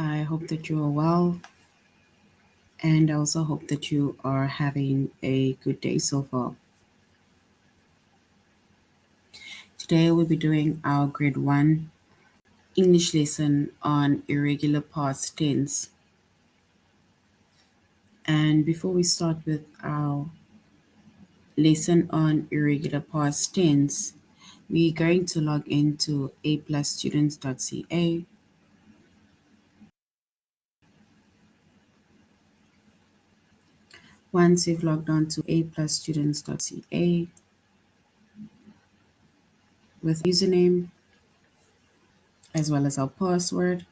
I hope that you are well, and I also hope that you are having a good day so far. Today, we'll be doing our grade 1 English lesson on irregular past tense. And before we start with our lesson on irregular past tense, we're going to log into aplusstudents.ca. Once you've logged on to aplusstudents.ca with username as well as our password,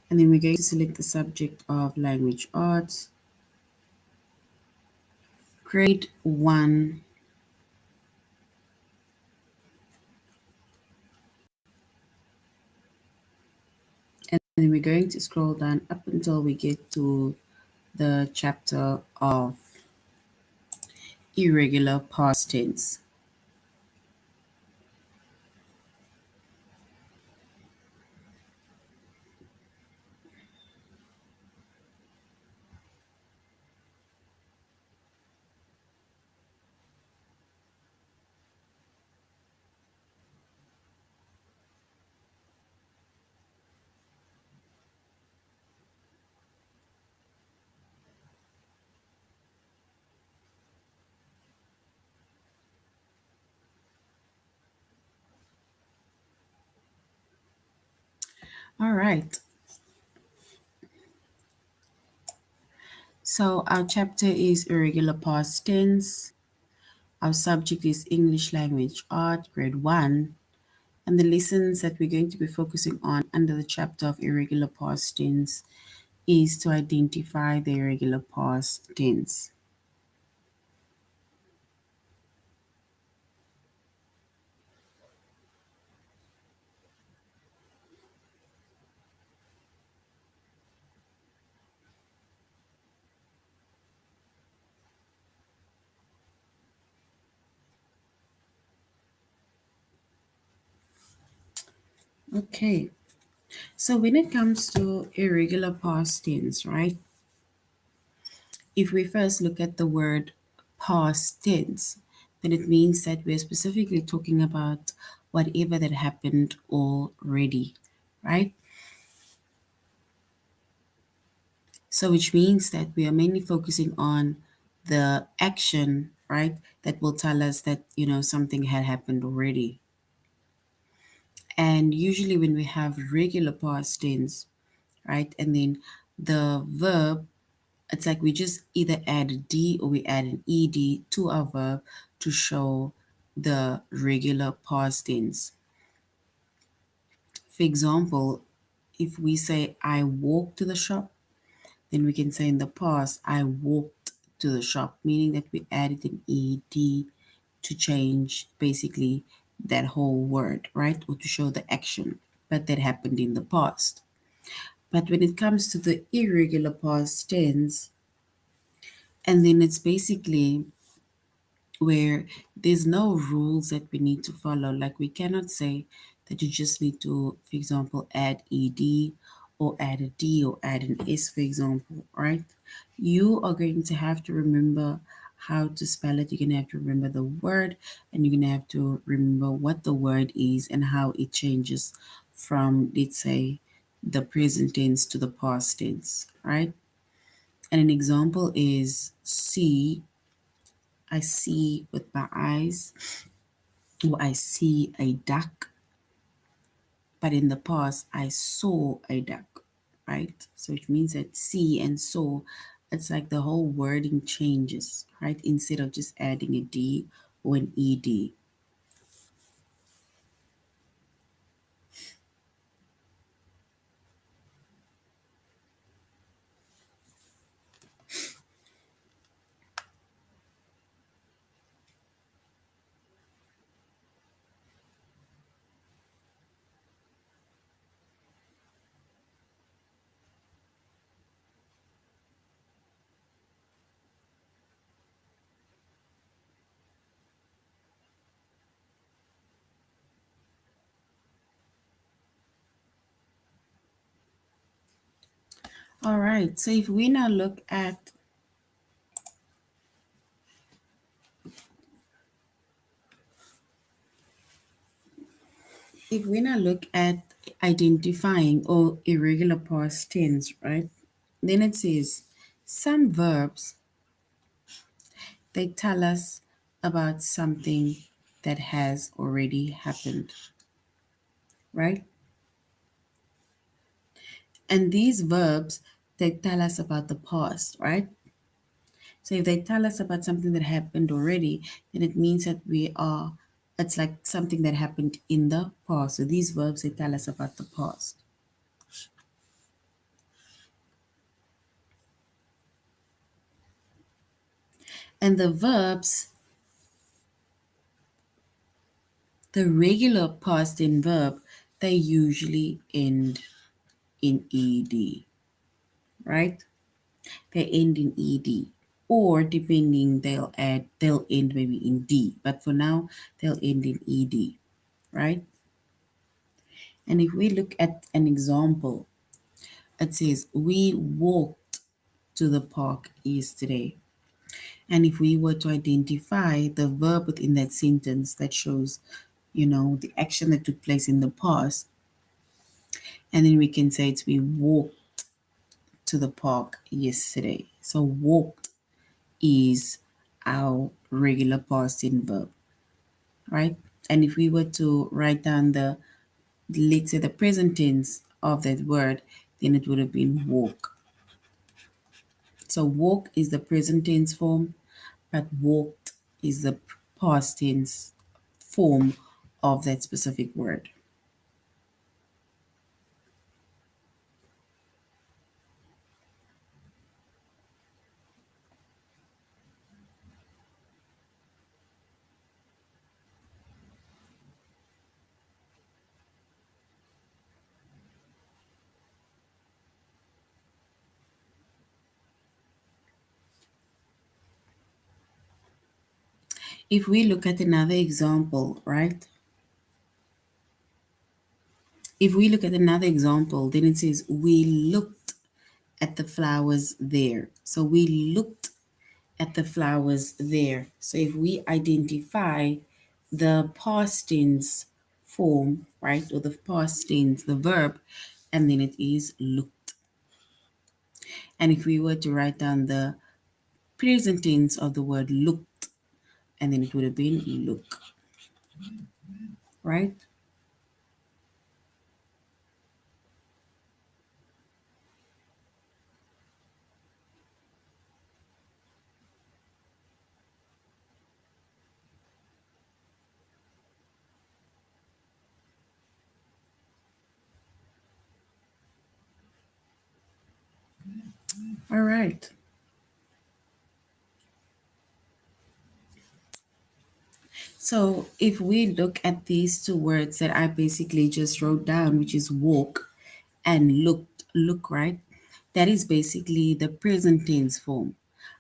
and then we're going to select the subject of language arts, grade 1, and then we're going to scroll down up until we get to the chapter of irregular past tense. All right, so our chapter is irregular past tense. Our subject is English language art, grade 1. And the lessons that we're going to be focusing on under the chapter of irregular past tense is to identify the irregular past tense. Okay, so when it comes to irregular past tense, right? If we first look at the word past tense, then it means that we're specifically talking about whatever that happened already, right? So which means that we are mainly focusing on the action, right? That will tell us that, something had happened already. And usually when we have regular past tense, right? And then the verb, it's like we just either add a D or we add an ED to our verb to show the regular past tense. For example, if we say I walked to the shop, then we can say in the past I walked to the shop, meaning that we added an ED to change basically that whole word, right? Or to show the action, but that happened in the past. But when it comes to the irregular past tense, and then it's basically where there's no rules that we need to follow. Like we cannot say that you just need to, for example, add ed or add a d or add an s, for example, right? You are going to have to remember how to spell it. You're going to have to remember the word, and you're going to have to remember what the word is and how it changes from, let's say, the present tense to the past tense, right? And an example is see. I see with my eyes, or I see a duck, but in the past I saw a duck, right? So it means that see and saw, it's like the whole wording changes, right? Instead of just adding a D or an ED. All right. So if we now look at identifying or irregular past tense, right? Then it says some verbs, they tell us about something that has already happened, right? And these verbs, they tell us about the past, right? So if they tell us about something that happened already, then it means that it's like something that happened in the past. So these verbs, they tell us about the past. And the verbs, the regular past in verb, they usually end in ed, right? They end in ed. Or depending, they'll end maybe in d. But for now, they'll end in ed, right? And if we look at an example, it says, we walked to the park yesterday. And if we were to identify the verb within that sentence that shows, the action that took place in the past, and then we can say it's we walked to the park yesterday. So walked is our regular past in verb, right? And if we were to write down let's say the present tense of that word, then it would have been walk. So walk is the present tense form, but walked is the past tense form of that specific word. If we look at another example, right? If we look at another example, then it says, we looked at the flowers there. So we looked at the flowers there. So if we identify the past tense form, right, or the past tense, the verb, and then it is looked. And if we were to write down the present tense of the word looked, and then it would have been look, right? All right. So if we look at these two words that I basically just wrote down, which is walk and look, right? That is basically the present tense form.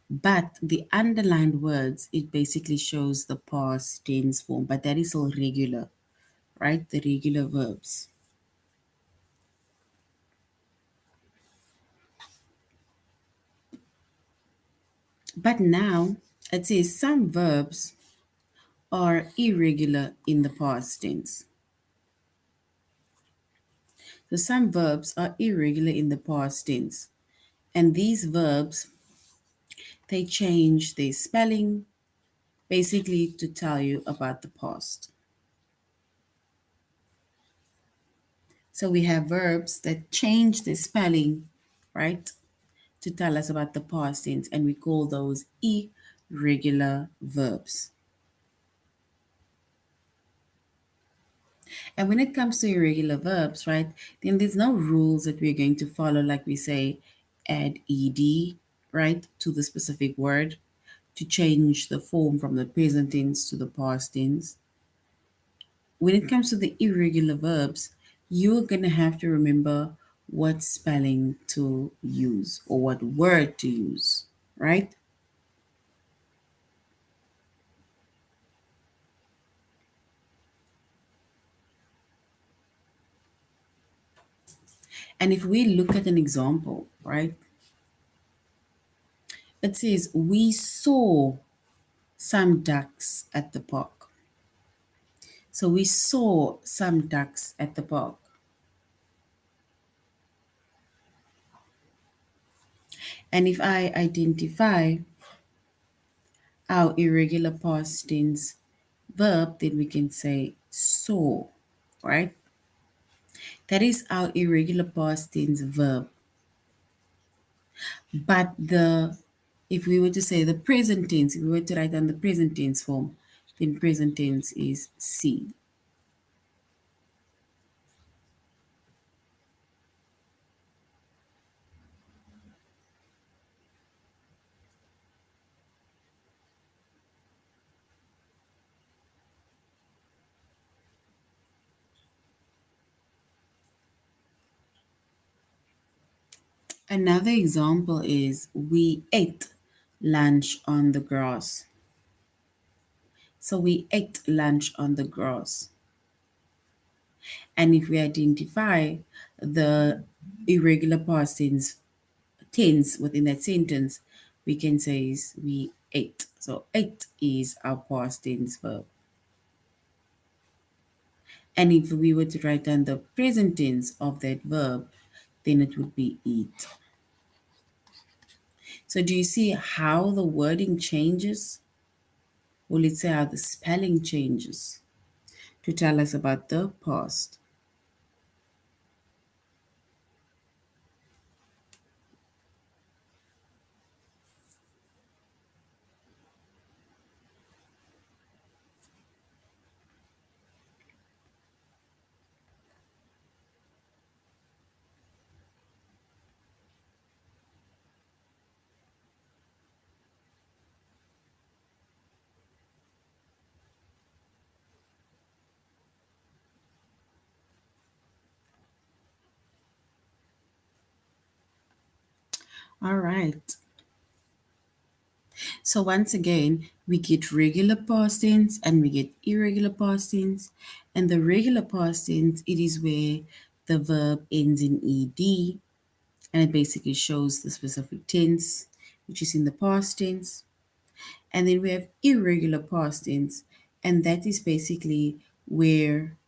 But the underlined words, it basically shows the past tense form, but that is all regular, right? The regular verbs. But now it says some verbs are irregular in the past tense. So some verbs are irregular in the past tense. And these verbs, they change their spelling basically to tell you about the past. So we have verbs that change their spelling, right, to tell us about the past tense, and we call those irregular verbs. And when it comes to irregular verbs, right, then there's no rules that we're going to follow, like we say, add ed, right, to the specific word to change the form from the present tense to the past tense. When it comes to the irregular verbs, you're going to have to remember what spelling to use or what word to use, right? And if we look at an example, right, it says, we saw some ducks at the park. So we saw some ducks at the park. And if I identify our irregular past tense verb, then we can say saw, right? That is our irregular past tense verb. But if we were to say the present tense, if we were to write down the present tense form, then present tense is see. Another example is we ate lunch on the grass. So we ate lunch on the grass. And if we identify the irregular past tense within that sentence, we can say is we ate. So ate is our past tense verb. And if we were to write down the present tense of that verb, then it would be eat. So do you see how the wording changes? Or let's say how the spelling changes to tell us about the past. All right. So once again, we get regular past tense and we get irregular past tense. And the regular past tense, it is where the verb ends in ed, and it basically shows the specific tense, which is in the past tense. And then we have irregular past tense, and that is basically where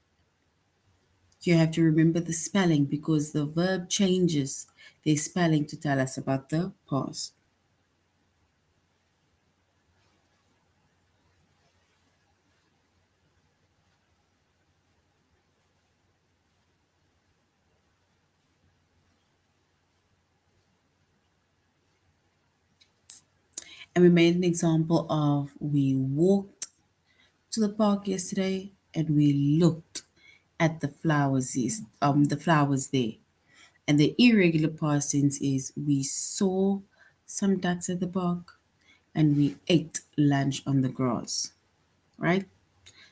you have to remember the spelling because the verb changes their spelling to tell us about the past. And we made an example of we walked to the park yesterday and we looked at the flowers there. And the irregular past tense is we saw some ducks at the park and we ate lunch on the grass, right?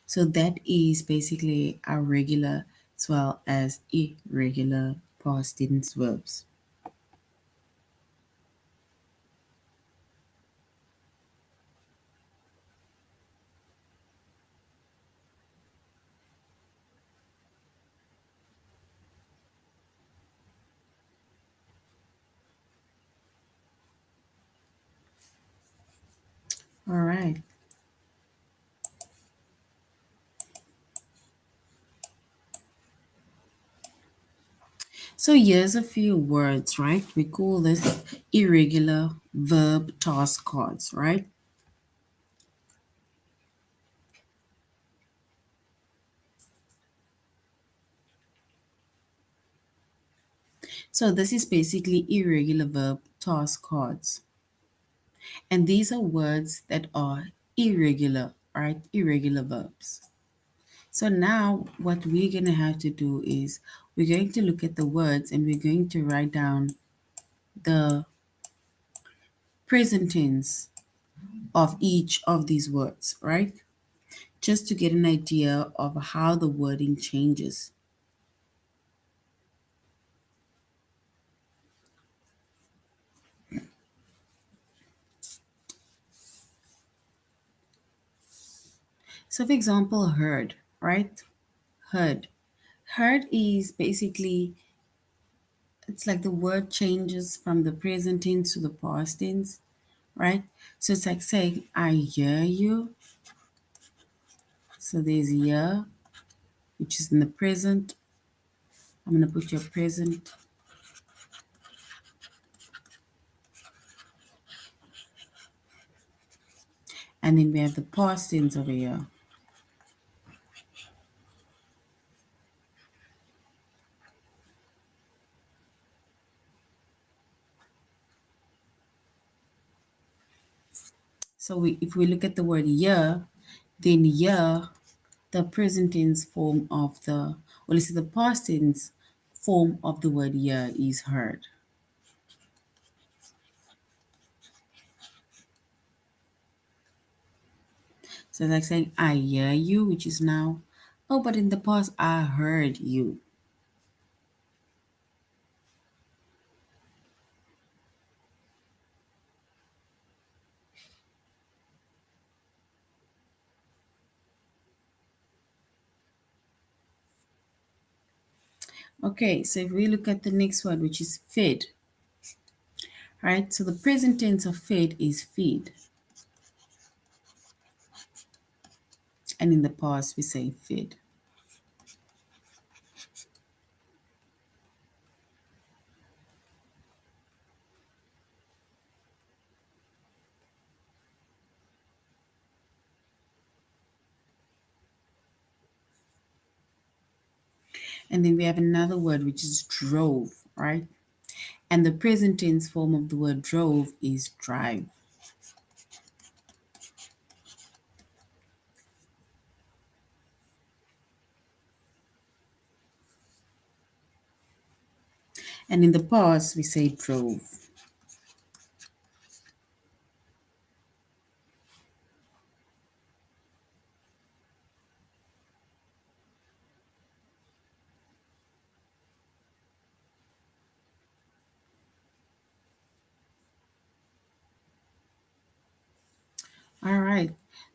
So that is basically our regular as well as irregular past tense verbs. All right. So here's a few words, right? We call this irregular verb task cards, right? So this is basically irregular verb task cards. And these are words that are irregular, right? Irregular verbs. So now what we're going to have to do is we're going to look at the words and we're going to write down the present tense of each of these words, right? Just to get an idea of how the wording changes. So for example, heard, right? Heard. Heard is basically it's like the word changes from the present tense to the past tense, right? So it's like saying, I hear you. So there's hear, which is in the present. I'm going to put your present. And then we have the past tense over here. So if we look at the word year, then year, the present tense form of the, or let's say the past tense form of the word year is heard. So it's like saying, I hear you, which is now, oh, but in the past, I heard you. Okay, so if we look at the next word, which is fed, right? So the present tense of fed is feed. And in the past, we say fed. And then we have another word, which is drove, right? And the present tense form of the word drove is drive. And in the past, we say drove. All right.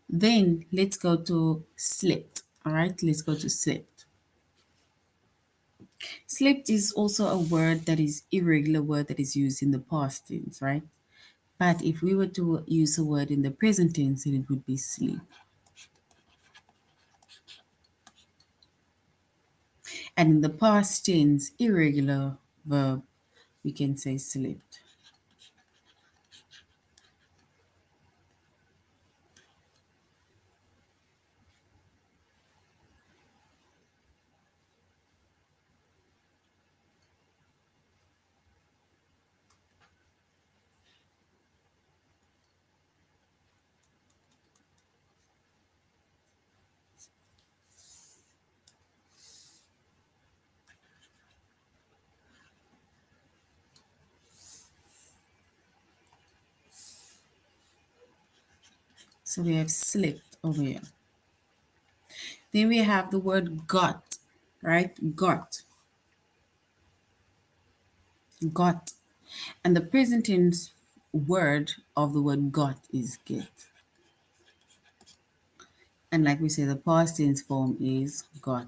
Then let's go to slept. All right, let's go to slept. Slept is also a word that is irregular word that is used in the past tense, right? But if we were to use a word in the present tense, then it would be sleep. And in the past tense, irregular verb, we can say slept. So we have slept over here. Then we have the word got, right? Got. And the present tense word of the word got is get. And like we say, the past tense form is got.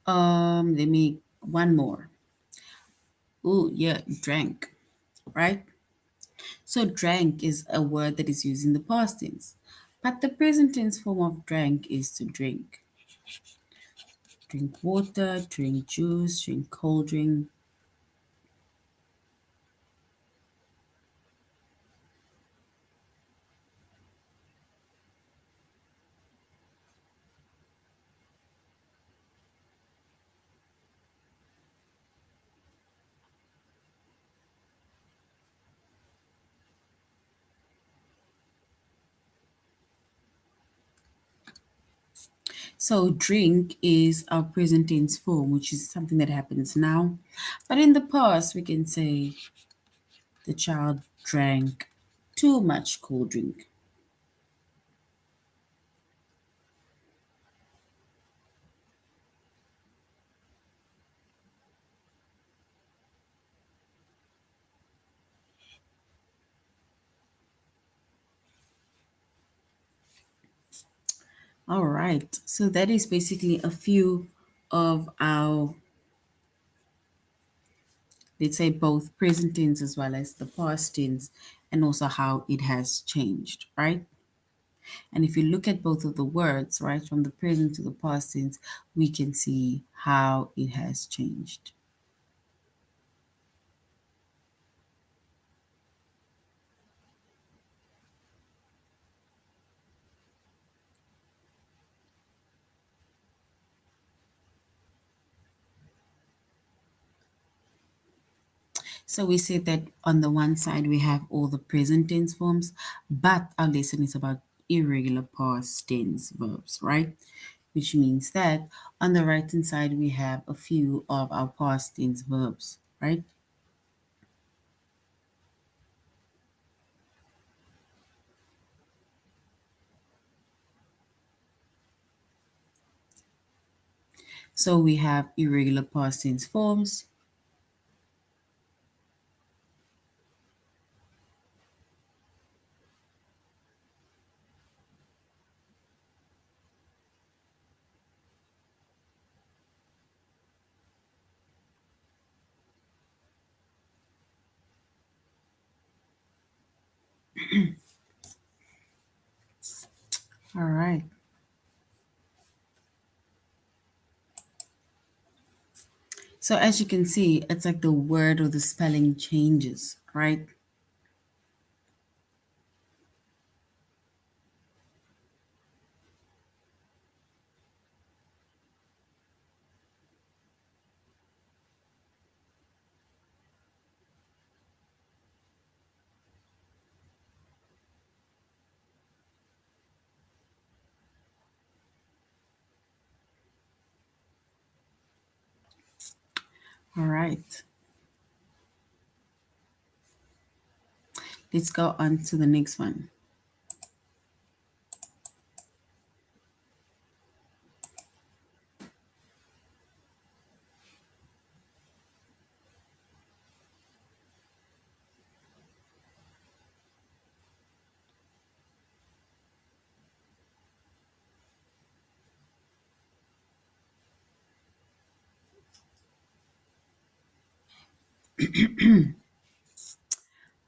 Let me one more. Oh yeah, drank, right? So drank is a word that is used in the past tense. But the present tense form of drank is to drink. Drink water, drink juice, drink cold drink. So drink is our present tense form, which is something that happens now. But in the past, we can say The child drank too much cold drink. All right. So that is basically a few of our, let's say, both present tense as well as the past tense, and also how it has changed, right? And if you look at both of the words, right, from the present to the past tense, we can see how it has changed. So we said that on the one side we have all the present tense forms, but our lesson is about irregular past tense verbs, right? Which means that on the right hand side we have a few of our past tense verbs, right? So we have irregular past tense forms. All right. So as you can see, it's like the word or the spelling changes, right? All right. Let's go on to the next one.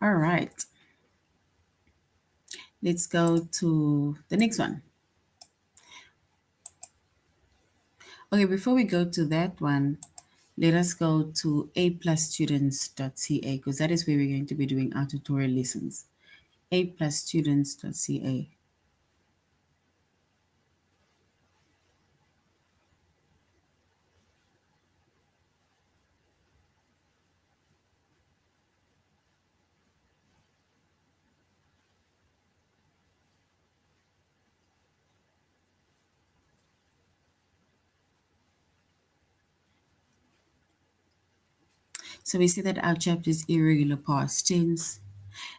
All right. Let's go to the next one. Okay, before we go to that one, let us go to aplusstudents.ca because that is where we're going to be doing our tutorial lessons. aplusstudents.ca. So we see that our chapter is irregular past tense,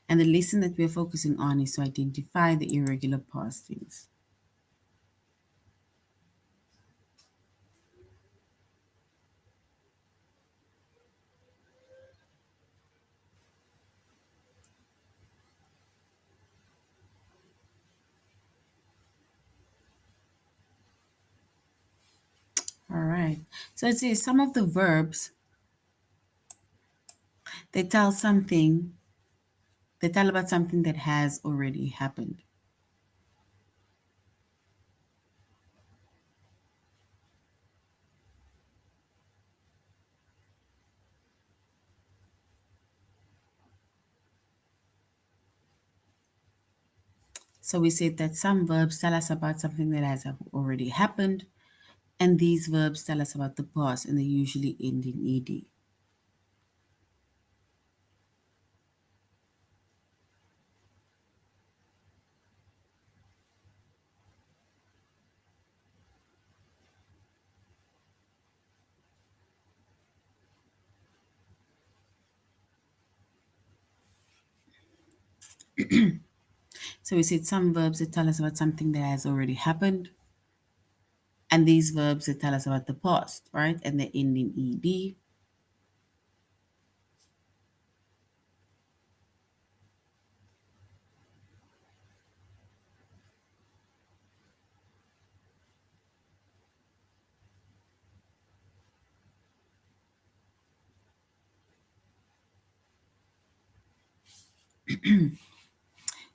and the lesson that we're focusing on is to identify the irregular past tense. All right. So it says some of the verbs, they tell something, they tell about something that has already happened. So we said that some verbs tell us about something that has already happened, and these verbs tell us about the past, and they usually end in ed. So we said some verbs that tell us about something that has already happened, and these verbs that tell us about the past, right? And they end in ed.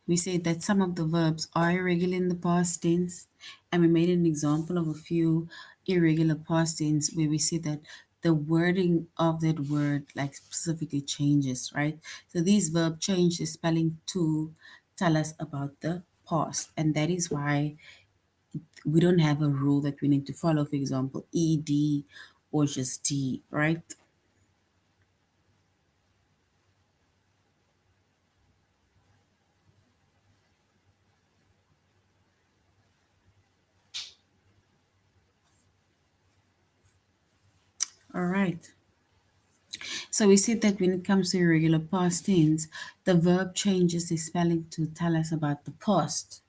We said that some of the verbs are irregular in the past tense, and we made an example of a few irregular past tense where we see that the wording of that word like specifically changes, right? So these verbs change the spelling to tell us about the past, and that is why we don't have a rule that we need to follow, for example, ed or just d, right? All right. So we see that when it comes to irregular past tense, the verb changes the spelling to tell us about the past.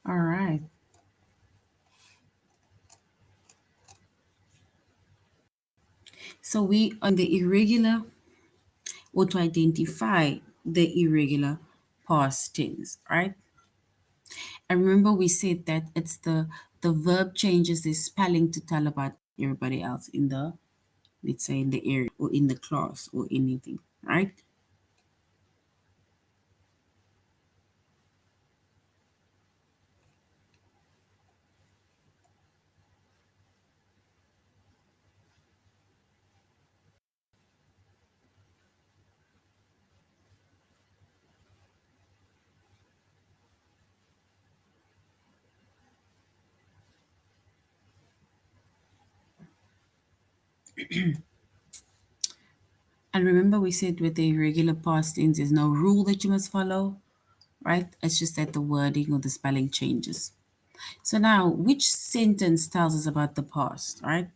All right. So we on the irregular or to identify the irregular past tense, right? And remember we said that it's the verb changes the spelling to tell about everybody else in the, let's say, in the area or in the class or anything, right? And remember we said with the irregular past tense there's no rule that you must follow, right? It's just that the wording or the spelling changes. So now, which sentence tells us about the past, right?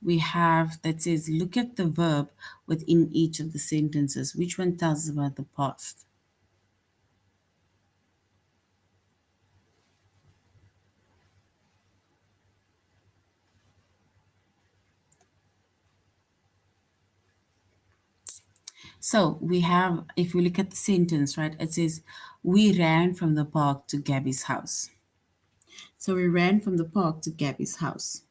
We have that says, look at the verb within each of the sentences. Which one tells us about the past? So we have, if we look at the sentence, right, it says, we ran from the park to Gabby's house. So we ran from the park to Gabby's house.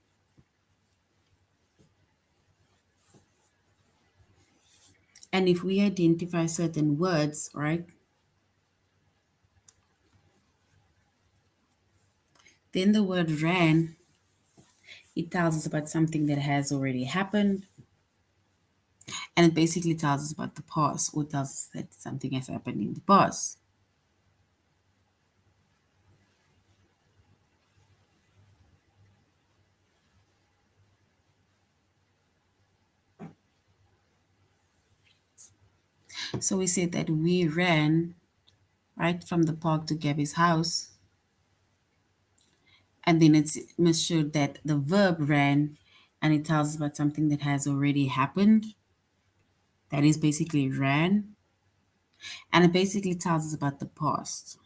And if we identify certain words, right, then the word ran, it tells us about something that has already happened. And it basically tells us about the past or tells us that something has happened in the past. So we said that we ran right from the park to Gabby's house. And then it's must show that the verb ran and it tells us about something that has already happened. That is basically ran. And it basically tells us about the past.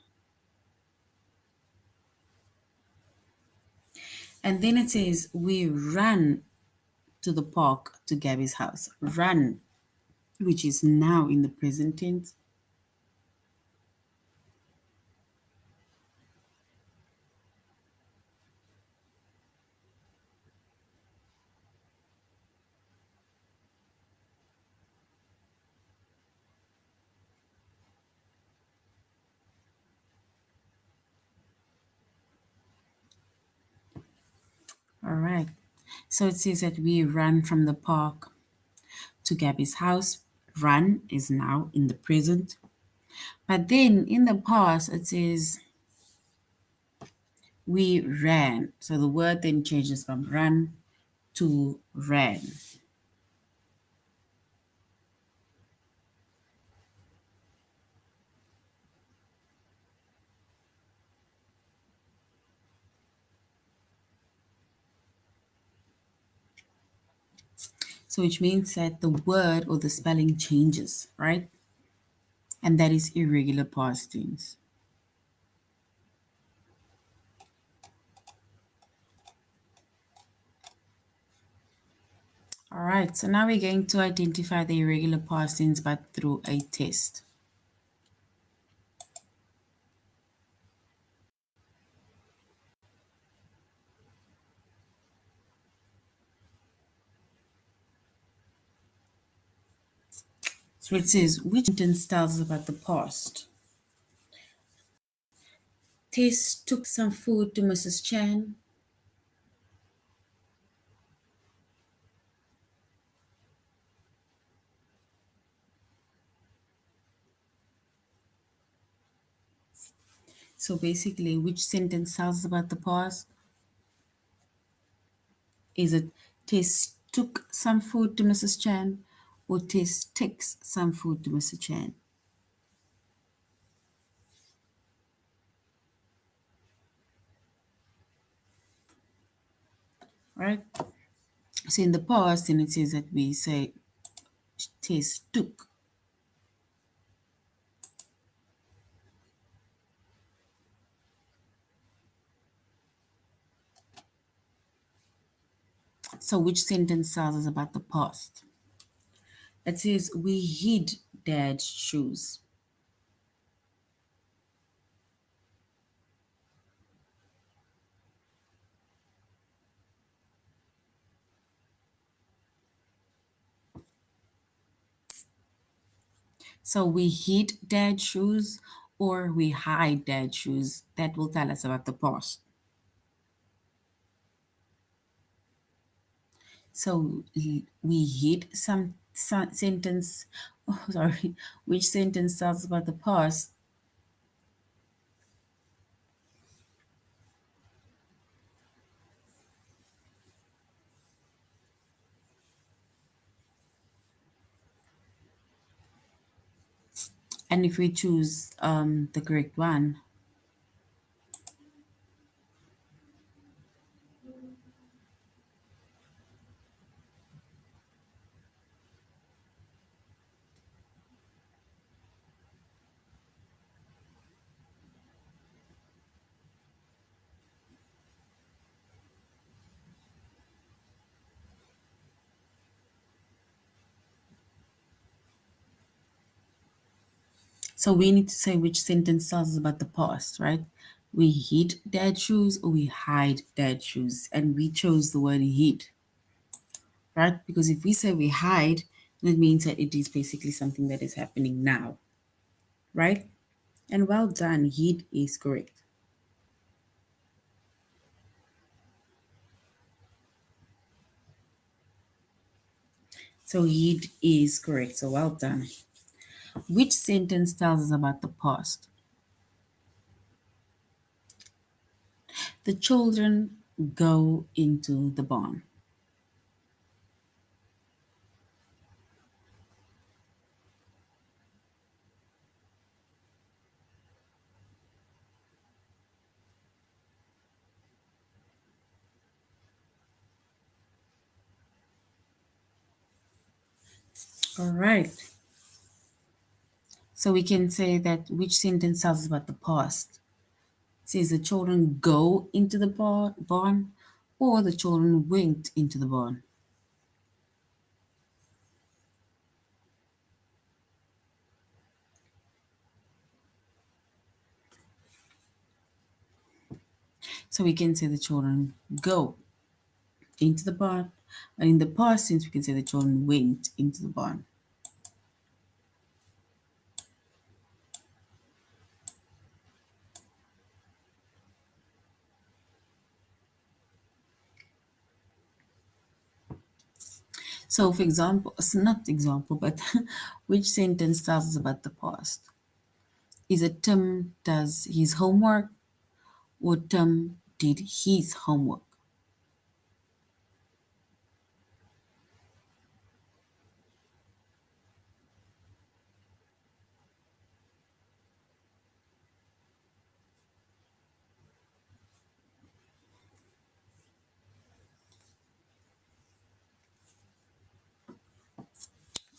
And then it says we ran to the park to Gabby's house. Run, which is now in the present tense. All right. So it says that we ran from the park to Gabby's house. Run is now in the present. But then in the past, it says we ran. So the word then changes from run to ran. So which means that the word or the spelling changes, right? And that is irregular past tense. All right, so now we're going to identify the irregular past tense but through a test. So it says, which sentence tells us about the past? Tess took some food to Mrs. Chan. So basically, which sentence tells us about the past? Is it Tess took some food to Mrs. Chan or Tess takes some food to Mr. Chan? Right? So in the past, then it says that we say Tess took. So which sentence tells us about the past? It says we hid dad's shoes. So we hid dad's shoes or we hide dad's shoes. That will tell us about the past. So we hid some sentence. Oh, sorry. Which sentence tells about the past? And if we choose the correct one, so we need to say which sentence tells us about the past, right? We hid dad's shoes or we hide dad's shoes, and we chose the word hid, right? Because if we say we hide, that means that it is basically something that is happening now, right? And well done, hid is correct. So hid is correct. So well done. Which sentence tells us about the past? The children go into the barn. All right. So we can say that which sentence tells us about the past? It says the children go into the barn or the children went into the barn. So we can say the children go into the barn. And in the past tense, we can say the children went into the barn. So, for example, it's not example, but which sentence tells us about the past? Is it Tim does his homework or Tim did his homework?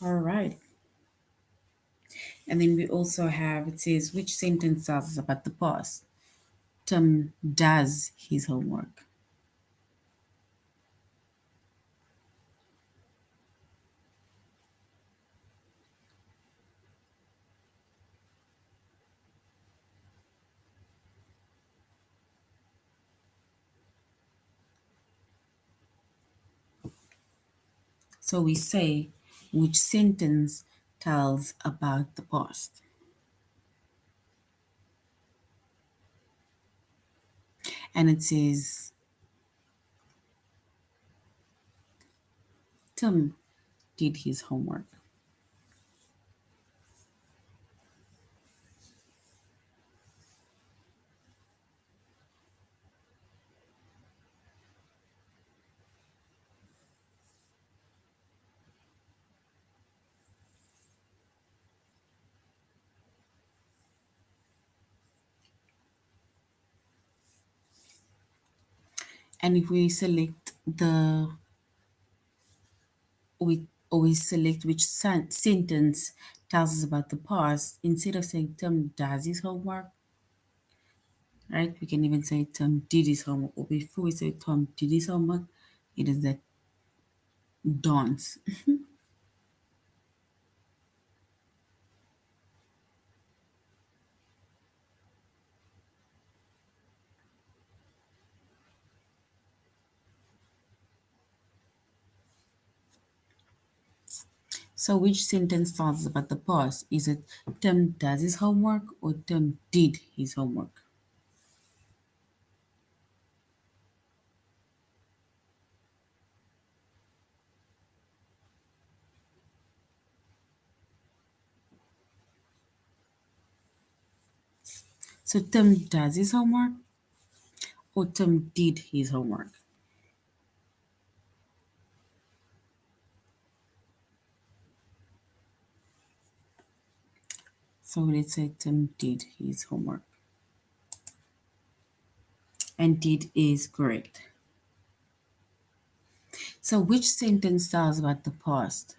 All right. And then we also have, it says, which sentence tells us about the past? Tim does his homework. So we say, which sentence tells about the past? And it says, Tim did his homework. And if we select we always select which sentence tells us about the past, instead of saying Tim does his homework, right? We can even say Tom did his homework. Or before we say Tom did his homework, it is that dance. So which sentence tells us about the past? Is it Tim does his homework or Tim did his homework? So Tim does his homework or Tim did his homework? So let's say Tim did his homework. And did is correct. So which sentence tells about the past?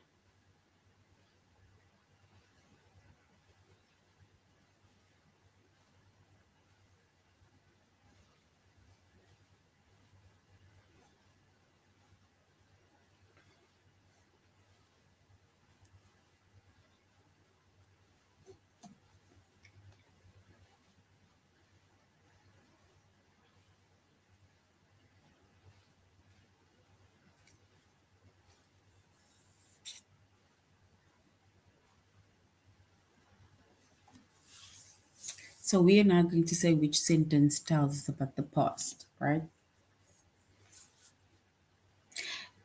So we are now going to say which sentence tells us about the past, right?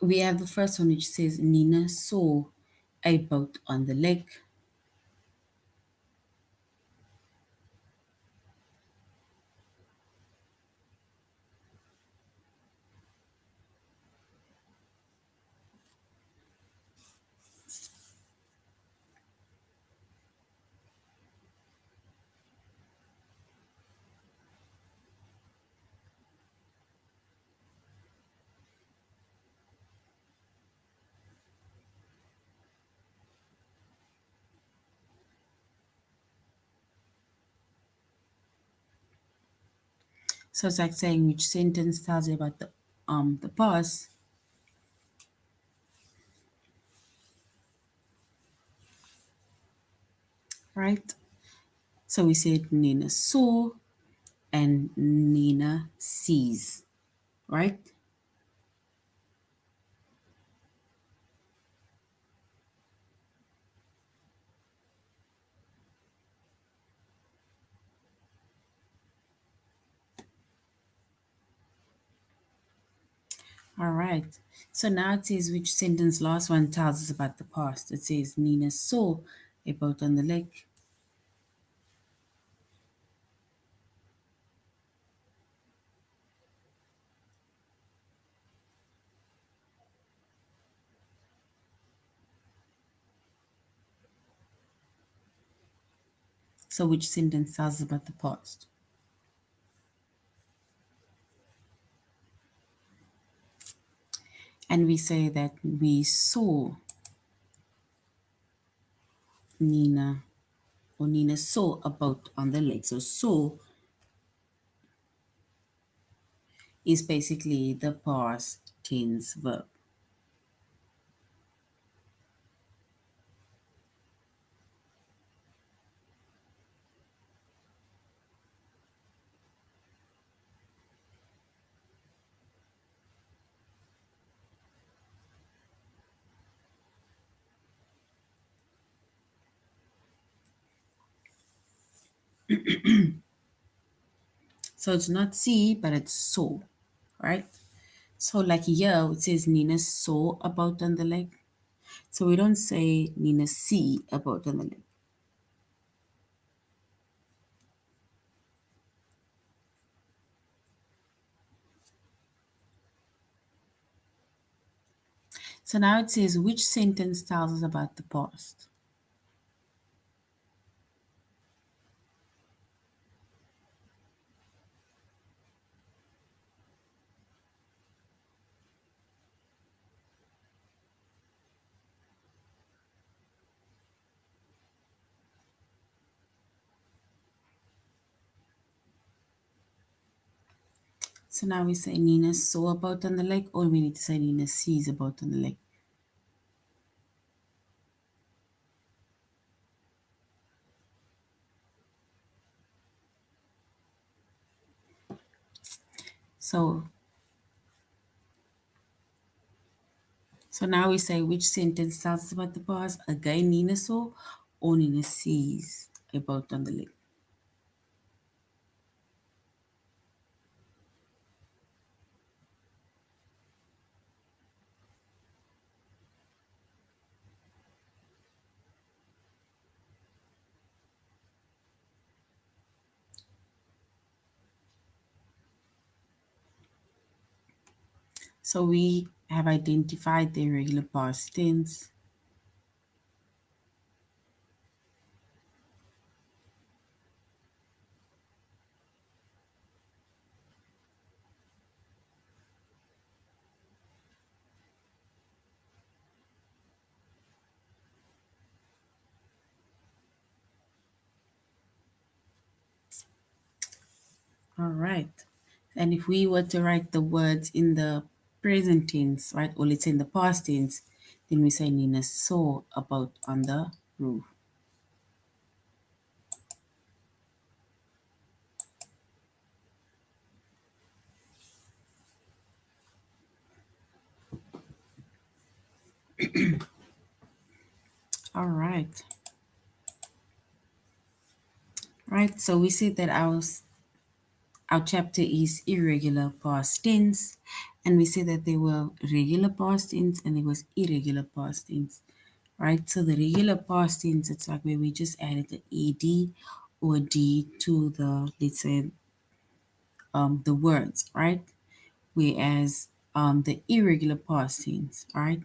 We have the first one which says Nina saw a boat on the lake. So it's like saying which sentence tells you about the past, right? So we said Nina saw and Nina sees, right? All right. So now it says which sentence last one tells us about the past. It says Nina saw a boat on the lake. So which sentence tells us about the past? And we say that we saw Nina or Nina saw about on the lake. So saw is basically the past tense verb. So it's not see, but it's saw, right? So like here, it says Nina saw about on the lake. So we don't say Nina see about on the lake. So now it says which sentence tells us about the past. So now we say Nina saw about on the lake, or we need to say Nina sees about on the lake. So now we say which sentence tells us about the past. Again, Nina saw or Nina sees about on the lake. So we have identified the irregular past tense. All right. And if we were to write the words in the present tense, right, or let's say in the past tense, then we say Nina saw about on the roof. All right. Right. So we see that our chapter is irregular past tense, and we see that there were regular past tense and there was irregular past tense. Right. So the regular past tense, it's like where we just added the ed or d to the, let's say, the words, right? Whereas the irregular past tense, right?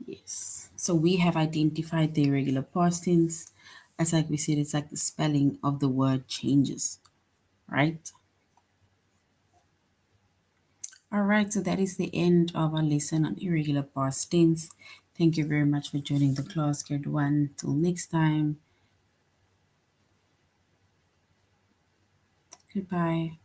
Yes. So we have identified the irregular past tense. As like we said, it's like the spelling of the word changes, right? All right, so that is the end of our lesson on irregular past tense. Thank you very much for joining the class, grade 1. Till next time, goodbye.